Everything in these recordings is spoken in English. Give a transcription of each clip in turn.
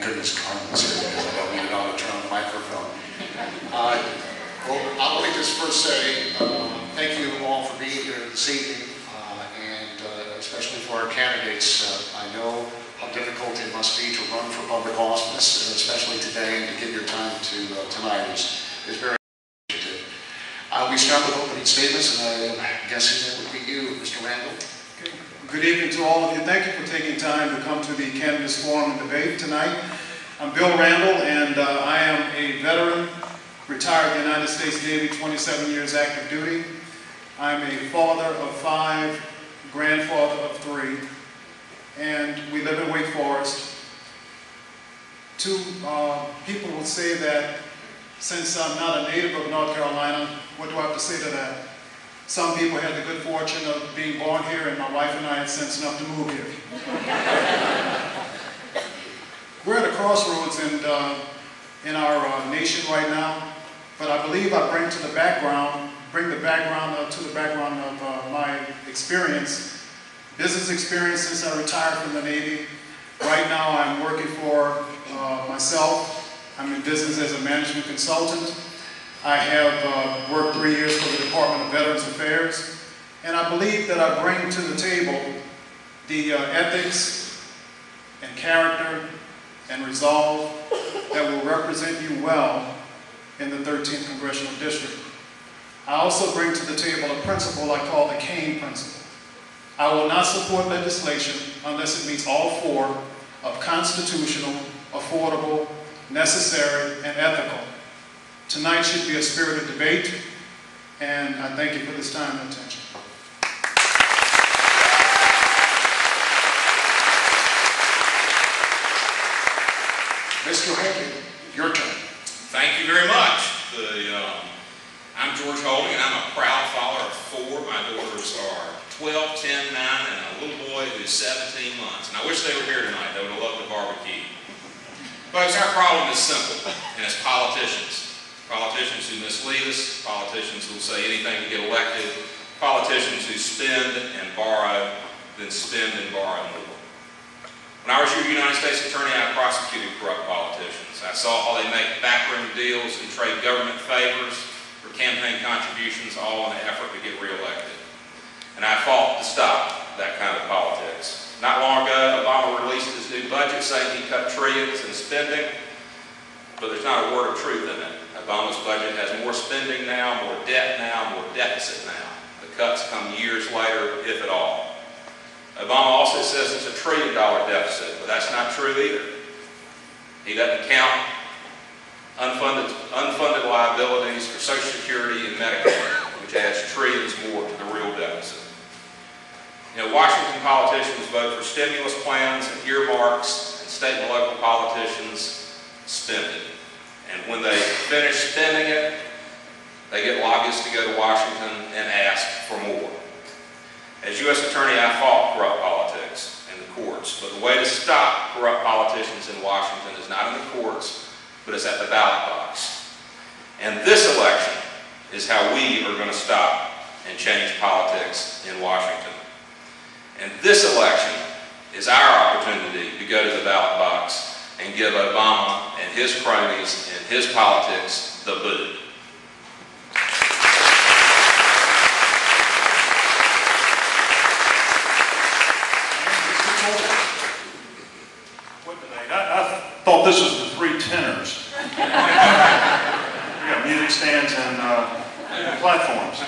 Thank goodness Carmen's here because I don't even know how to turn on the microphone. Well, let me just first say thank you all for being here this evening, and especially for our candidates. I know how difficult it must be to run for public office, especially today, and to give your time to tonight is very appreciative. We start with opening statements, and I'm guessing that would be you, Mr. Randall. Okay. Good evening to all of you. Thank you for taking time to come to the Candidates Forum and debate tonight. I'm Bill Randall, and I am a veteran, retired United States Navy, 27 years active duty. I'm a father of 5, grandfather of 3, and we live in Wake Forest. Two people will say that since I'm not a native of North Carolina, what do I have to say to that? Some people had the good fortune of being born here, and my wife and I had sense enough to move here. We're at a crossroads in our nation right now. But I believe I bring the background of my experience, business experience since I retired from the Navy. Right now I'm working for myself. I'm in business as a management consultant. I have worked 3 years for the Department of Veterans Affairs. And I believe that I bring to the table the ethics and character and resolve that will represent you well in the 13th Congressional District. I also bring to the table a principle I call the Kane principle. I will not support legislation unless it meets all 4 of constitutional, affordable, necessary, and ethical. Tonight should be a spirited debate, and I thank you for this time and attention. Mr. Holding, your turn. Thank you very much. I'm George Holding, and I'm a proud father of 4. My daughters are 12, 10, 9, and a little boy who's 17 months. And I wish they were here tonight. They would have loved the barbecue. Folks, our problem is simple, and it's politicians. Politicians who mislead us, politicians who will say anything to get elected, politicians who spend and borrow, then spend and borrow more. When I was your United States Attorney, I prosecuted corrupt politicians. I saw how they make backroom deals and trade government favors for campaign contributions, all in an effort to get reelected. And I fought to stop that kind of politics. Not long ago, Obama released his new budget saying he cut trillions in spending, but there's not a word of truth in it. Obama's budget has more spending now, more debt now, more deficit now. The cuts come years later, if at all. Obama also says it's a $1 trillion deficit, but that's not true either. He doesn't count unfunded liabilities for Social Security and Medicare, which adds trillions more to the real deficit. You know, Washington politicians vote for stimulus plans and earmarks, and state and local politicians spend it. And when they finish spending it, they get lobbyists to go to Washington and ask for more. As U.S. Attorney, I fought corrupt politics in the courts, but the way to stop corrupt politicians in Washington is not in the courts, but it's at the ballot box. And this election is how we are going to stop and change politics in Washington. And this election is our opportunity to go to the ballot box and give Obama and his cronies and his politics the boot. I thought this was the 3 tenors. We got music stands and platforms.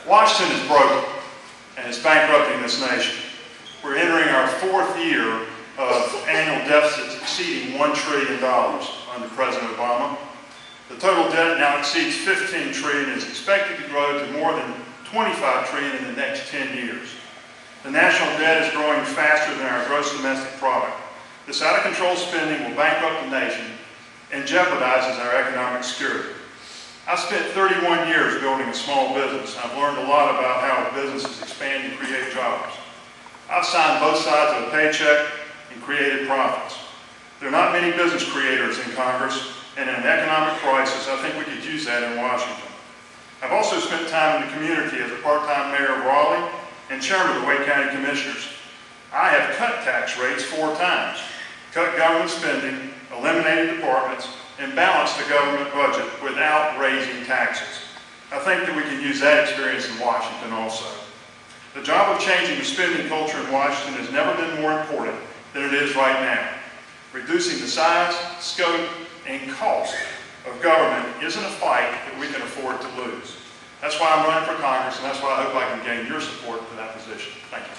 Washington is broken, and it's bankrupting this nation. We're entering our 4th year of annual deficits exceeding $1 trillion under President Obama. The total debt now exceeds $15 trillion and is expected to grow to more than $25 trillion in the next 10 years. The national debt is growing faster than our gross domestic product. This out-of-control spending will bankrupt the nation and jeopardizes our economic security. I spent 31 years building a small business. I've learned a lot about how businesses expand and create jobs. I've signed both sides of a paycheck and created profits. There are not many business creators in Congress, and in an economic crisis, I think we could use that in Washington. I've also spent time in the community as a part-time mayor of Raleigh and chairman of the Wake County Commissioners. I have cut tax rates 4 times. cut government spending, eliminated departments, and balanced the government budget without raising taxes. I think that we can use that experience in Washington also. The job of changing the spending culture in Washington has never been more important than it is right now. Reducing the size, scope, and cost of government isn't a fight that we can afford to lose. That's why I'm running for Congress, and that's why I hope I can gain your support for that position. Thank you.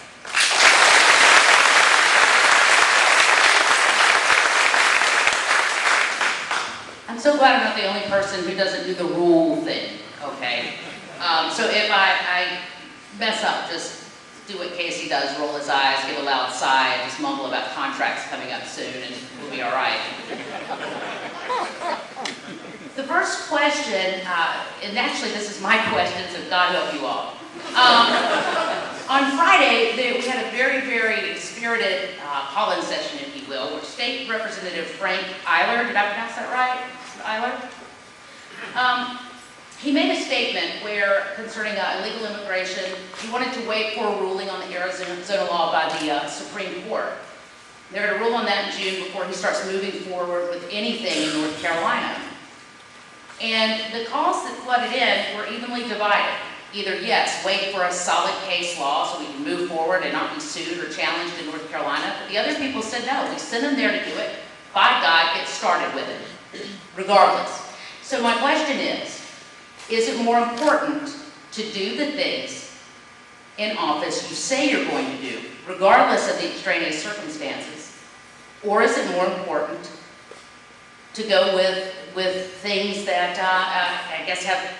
I'm so glad I'm not the only person who doesn't do the rule thing, okay? So if I mess up, just do what Casey does, roll his eyes, give a loud sigh, and just mumble about contracts coming up soon, and we'll be all right. The first question, and actually this is my question, so God help you all. On Friday, we had a very, very spirited call-in session, if you will, where State Representative Frank Eiler, did I pronounce that right? Eiler? He made a statement where, concerning illegal immigration, he wanted to wait for a ruling on the Arizona law by the Supreme Court. They're going to rule on that in June before he starts moving forward with anything in North Carolina. And the calls that flooded in were evenly divided. Either, yes, wait for a solid case law so we can move forward and not be sued or challenged in North Carolina. But the other people said, no, we sent them there to do it. By God, get started with it, regardless. So my question is it more important to do the things in office you say you're going to do, regardless of the extraneous circumstances? Or is it more important to go with things that I guess have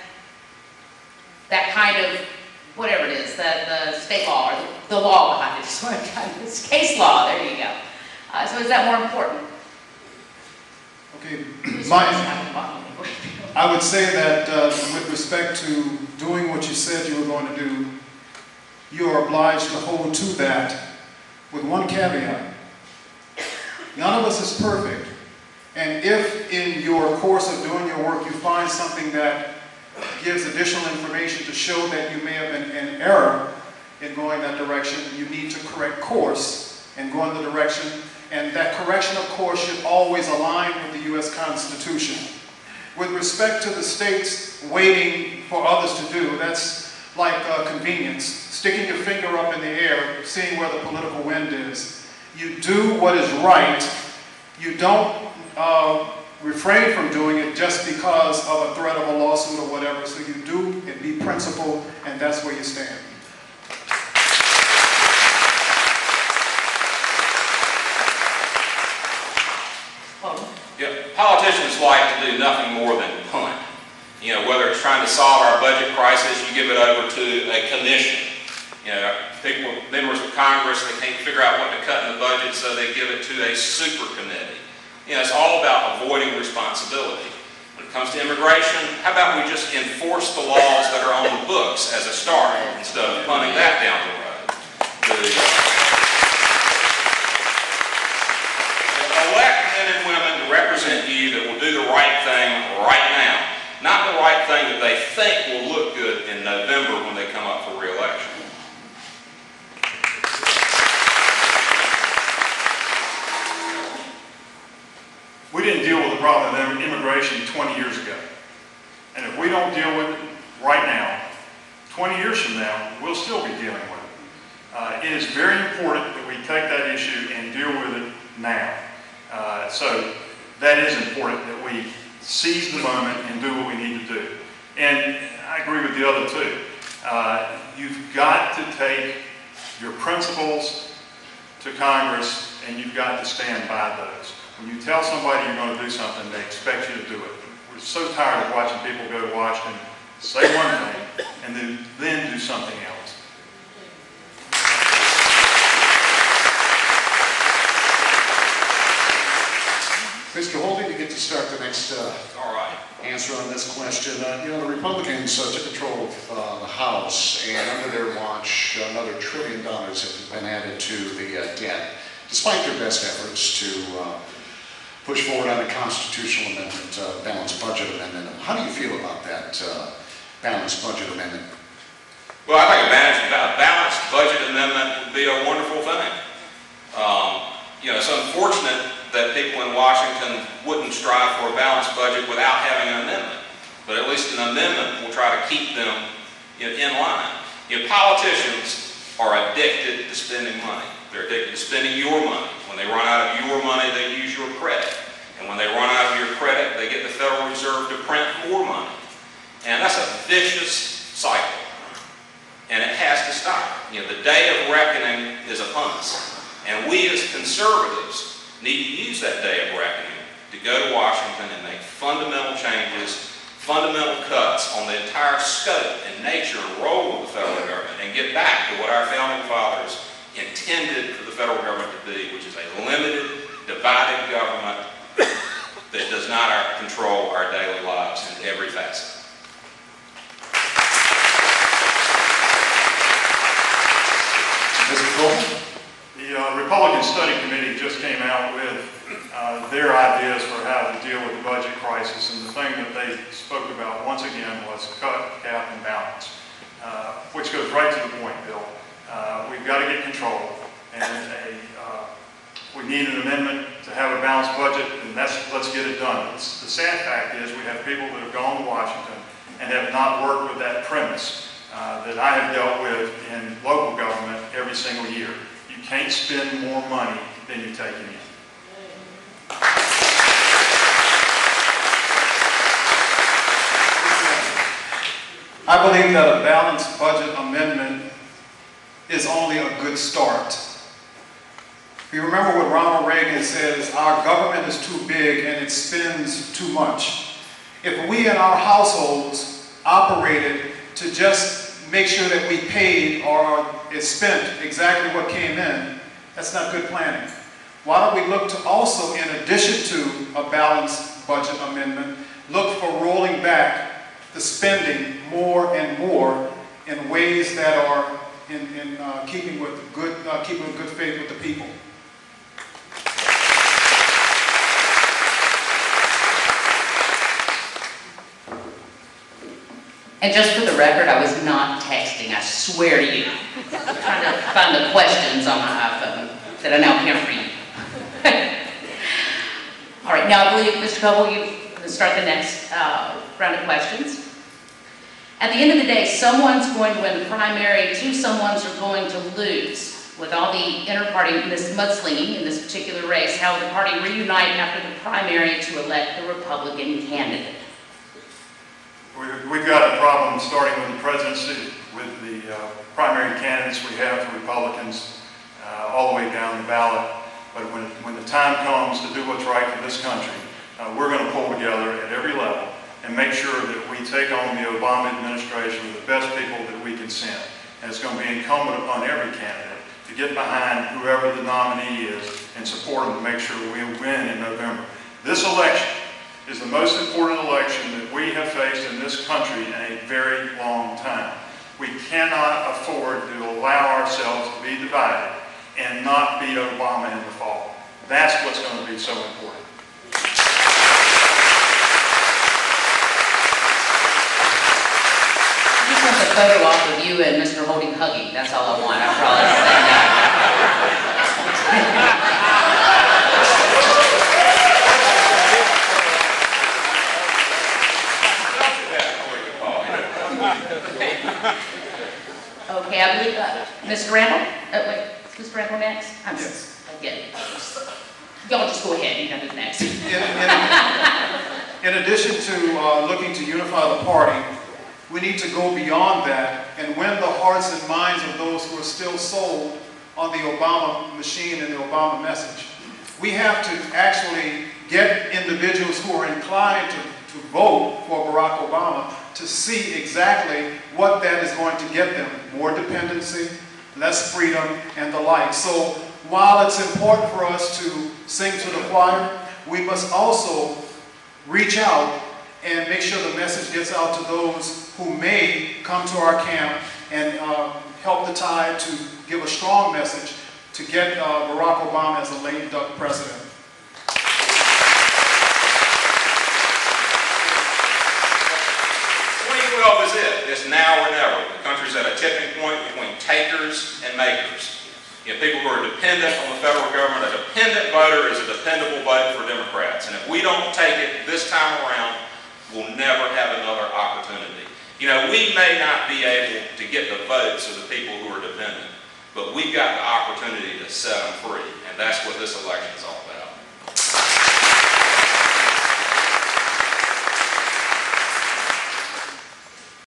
that kind of, whatever it is, the state law or the law behind it, it's case law, there you go. So is that more important? Okay, I would say that with respect to doing what you said you were going to do, you are obliged to hold to that with one caveat. None of us is perfect. And if in your course of doing your work you find something that gives additional information to show that you may have been in error in going that direction, you need to correct course and go in the direction. And that correction of course should always align with the U.S. Constitution. With respect to the states waiting for others to do, that's like convenience. Sticking your finger up in the air, seeing where the political wind is. You do what is right. You don't refrain from doing it just because of a threat of a lawsuit or whatever. So you do and be principled, and that's where you stand. Yeah, politicians like to do nothing more than punt. You know, whether it's trying to solve our budget crisis, you give it over to a commission. You know, people, members of Congress, they can't figure out what to cut in the budget, so they give it to a super committee. You know, it's all about avoiding responsibility. When it comes to immigration, how about we just enforce the laws that are on the books as a start, instead of punting that down the road. Elect men and women to represent you that will do the right thing right now, not the right thing that they think will look good in November when they come up for re-election. We didn't deal with the problem of immigration 20 years ago. And if we don't deal with it right now, 20 years from now, we'll still be dealing with it. It is very important that we take that issue and deal with it now. So that is important, that we seize the moment and do what we need to do. And I agree with the other two. You've got to take your principles to Congress and you've got to stand by those. When you tell somebody you're going to do something, they expect you to do it. We're so tired of watching people go to Washington, say one thing, and then do something else. Mr. Holding, you get to start the next All right. answer on this question. You know, the Republicans took control of the House, and under their watch, another $1 trillion have been added to the debt, despite their best efforts to push forward on a constitutional amendment, balanced budget amendment. How do you feel about that balanced budget amendment? Well, I think a balanced budget amendment would be a wonderful thing. You know, it's unfortunate that people in Washington wouldn't strive for a balanced budget without having an amendment. But at least an amendment will try to keep them in line. Politicians are addicted to spending money. They're addicted to spending your money. When they run out of your money, they use your credit. And when they run out of your credit, they get the Federal Reserve to print more money. And that's a vicious cycle. And it has to stop. The day of reckoning is upon us. And we as conservatives need to use that day of reckoning to go to Washington and make fundamental changes, fundamental cuts on the entire scope and nature and role of the federal government, and get back to what our founding fathers intended for the federal government to be, which is a limited, divided government that does not control our daily lives in every facet. Mr. Coleman? The Republican Study Committee just came out with their ideas for how to deal with the budget crisis, and the thing that they spoke about once again was cut, cap, and balance, which goes right to the point, Bill. We've got to get control, and we need an amendment to have a balanced budget, and let's get it done. The sad fact is we have people that have gone to Washington and have not worked with that premise that I have dealt with in local government every single year. You can't spend more money than you take in. I believe that a balanced budget amendment is only a good start. You remember what Ronald Reagan says, our government is too big and it spends too much. If we in our households operated to just make sure that we paid or is spent exactly what came in, that's not good planning. Why don't we look to also, in addition to a balanced budget amendment, look for rolling back the spending more and more in ways that are in keeping with good faith with the people. And just for the record, I was not texting, I swear to you. I'm trying to find the questions on my iPhone that I now can't read. All right, now I believe, Mr. Coble, you can start the next round of questions. At the end of the day, someone's going to win the primary, two someone's are going to lose. With all the inter-party, this mudslinging in this particular race, how will the party reunite after the primary to elect the Republican candidate? We've got a problem starting with the presidency, with the primary candidates we have for Republicans all the way down the ballot. But when the time comes to do what's right for this country, we're going to pull together at every level and make sure that we take on the Obama administration with the best people that we can send. And it's going to be incumbent upon every candidate to get behind whoever the nominee is and support them to make sure we win in November. This election is the most important election that we have faced in this country in a very long time. We cannot afford to allow ourselves to be divided and not beat Obama in the fall. That's what's going to be so important. I just want the photo off of you and Mr. Holding hugging. That's all I want after all this said and done. Okay, I believe Mr. Randall? Wait, is Mr. Randall next? Yes. Again. Y'all just go ahead. You're going to do next. In addition to looking to unify the party, we need to go beyond that and win the hearts and minds of those who are still sold on the Obama machine and the Obama message. We have to actually get individuals who are inclined to vote for Barack Obama to see exactly what that is going to get them. More dependency, less freedom, and the like. So while it's important for us to sing to the choir, we must also reach out and make sure the message gets out to those who may come to our camp and help the tide to give a strong message to get Barack Obama as a lame duck president. 2012 is it. It's now or never. The country's at a tipping point between takers and makers. You know, people who are dependent on the federal government. A dependent voter is a dependable vote for Democrats. And if we don't take it this time around, we'll never have another opportunity. You know, we may not be able to get the votes of the people who are dependent, but we've got the opportunity to set them free. And that's what this election is all about.